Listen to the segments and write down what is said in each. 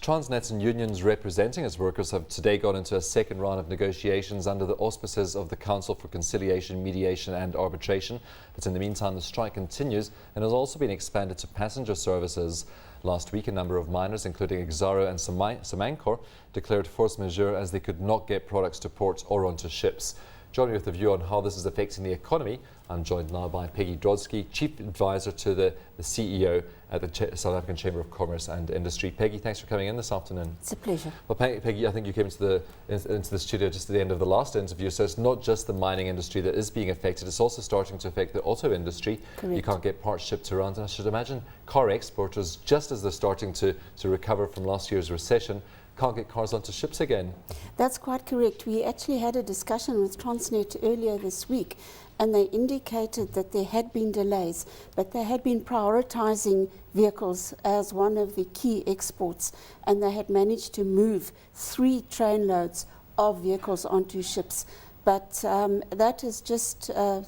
Transnets and unions representing its workers have today gone into a second round of negotiations under the auspices of the Council for Conciliation, Mediation and Arbitration. But in the meantime, the strike continues and has also been expanded to passenger services. Last week, a number of miners, including Exxaro and Samancor, declared force majeure as they could not get products to port or onto ships. Joining me with a view on how this is affecting the economy, I'm joined now by Peggie Drodskie, Chief Advisor to the CEO at the South African Chamber of Commerce and Industry. Peggie, thanks for coming in this afternoon. It's a pleasure. Well, Peggie, I think you came into the studio just at the end of the last interview, so it's not just the mining industry that is being affected, it's also starting to affect the auto industry. Correct. You can't get parts shipped around, and I should imagine car exporters, just as they're starting to recover from last year's recession, can't get cars onto ships again. That's quite correct. We actually had a discussion with Transnet earlier this week, and they indicated that there had been delays, but they had been prioritising vehicles as one of the key exports, and they had managed to move 3 trainloads of vehicles onto ships. But that is just a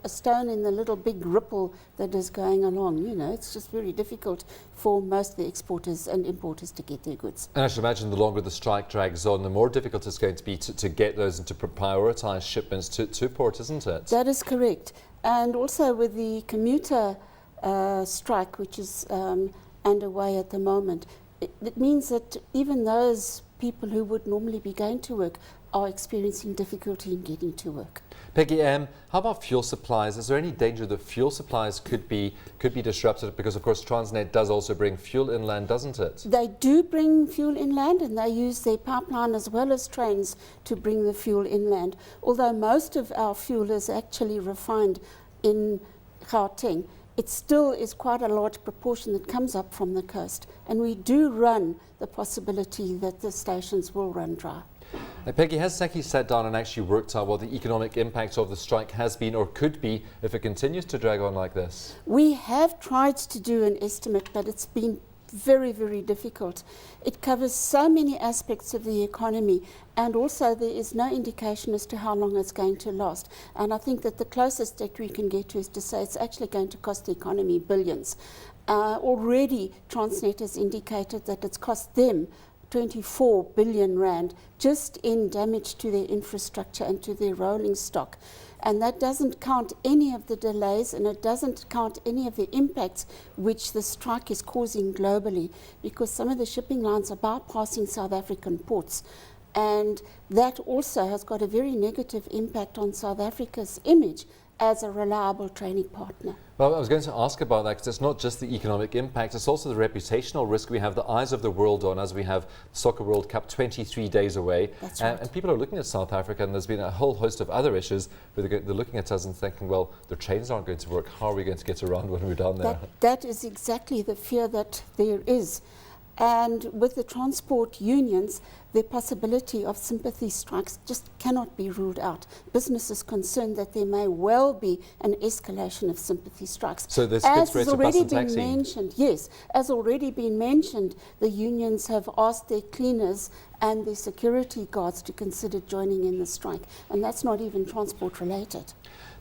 stone in the little big ripple that is going along. You know, it's just very difficult for most of the exporters and importers to get their goods. And I should imagine the longer the strike drags on, the more difficult it's going to be to get those and to prioritise shipments to port, isn't it? That is correct. And also with the commuter strike, which is underway at the moment, it means that even those people who would normally be going to work are experiencing difficulty in getting to work. Peggie, how about fuel supplies? Is there any danger that fuel supplies could be disrupted? Because of course Transnet does also bring fuel inland, doesn't it? They do bring fuel inland, and they use their pipeline as well as trains to bring the fuel inland. Although most of our fuel is actually refined in Gauteng, it still is quite a large proportion that comes up from the coast. And we do run the possibility that the stations will run dry. Now, Peggie, has SACI sat down and actually worked out what the economic impact of the strike has been or could be if it continues to drag on like this? We have tried to do an estimate, but it's been very, very difficult. It covers so many aspects of the economy, and also there is no indication as to how long it's going to last. And I think that the closest that we can get to is to say it's actually going to cost the economy billions. Already Transnet has indicated that it's cost them 24 billion rand just in damage to their infrastructure and to their rolling stock. And that doesn't count any of the delays, and it doesn't count any of the impacts which the strike is causing globally, because some of the shipping lines are bypassing South African ports. And that also has got a very negative impact on South Africa's image as a reliable trading partner. Well, I was going to ask about that, because it's not just the economic impact, it's also the reputational risk. We have the eyes of the world on us. We have Soccer World Cup 23 days away. That's right. And people are looking at South Africa, and there's been a whole host of other issues where they're looking at us and thinking, well, the trains aren't going to work. How are we going to get around when we're down there? That is exactly the fear that there is. And with the transport unions, the possibility of sympathy strikes just cannot be ruled out. Business is concerned that there may well be an escalation of sympathy strikes. So this as has already been mentioned, yes, as already been mentioned, the unions have asked their cleaners and their security guards to consider joining in the strike, and that's not even transport related.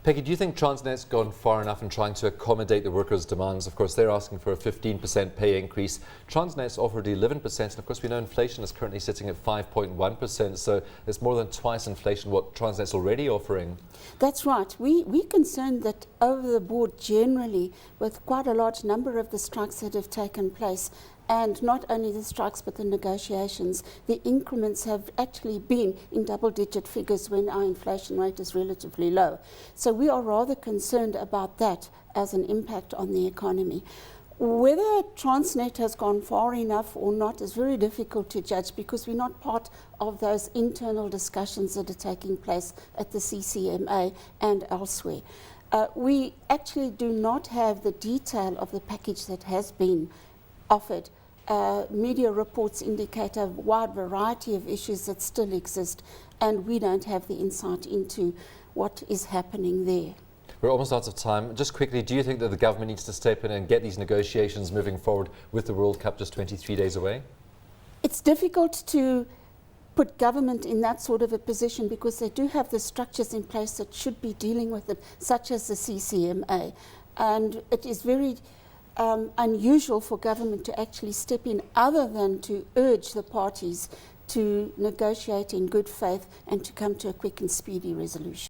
Peggie, do you think Transnet's gone far enough in trying to accommodate the workers' demands? Of course, they're asking for a 15% pay increase. Transnet's offered 11%, and of course we know inflation is currently sitting at 5.1%, so it's more than twice inflation what Transnet's already offering. That's right. We're concerned that over the board generally, with quite a large number of the strikes that have taken place, and not only the strikes but the negotiations, the increments have actually been in double-digit figures when our inflation rate is relatively low. So we are rather concerned about that as an impact on the economy. Whether Transnet has gone far enough or not is very difficult to judge, because we're not part of those internal discussions that are taking place at the CCMA and elsewhere. We actually do not have the detail of the package that has been offered. Media reports indicate a wide variety of issues that still exist, and we don't have the insight into what is happening there. We're almost out of time. Just quickly, do you think that the government needs to step in and get these negotiations moving forward with the World Cup just 23 days away? It's difficult to put government in that sort of a position, because they do have the structures in place that should be dealing with it, such as the CCMA. And it is very unusual for government to actually step in other than to urge the parties to negotiate in good faith and to come to a quick and speedy resolution.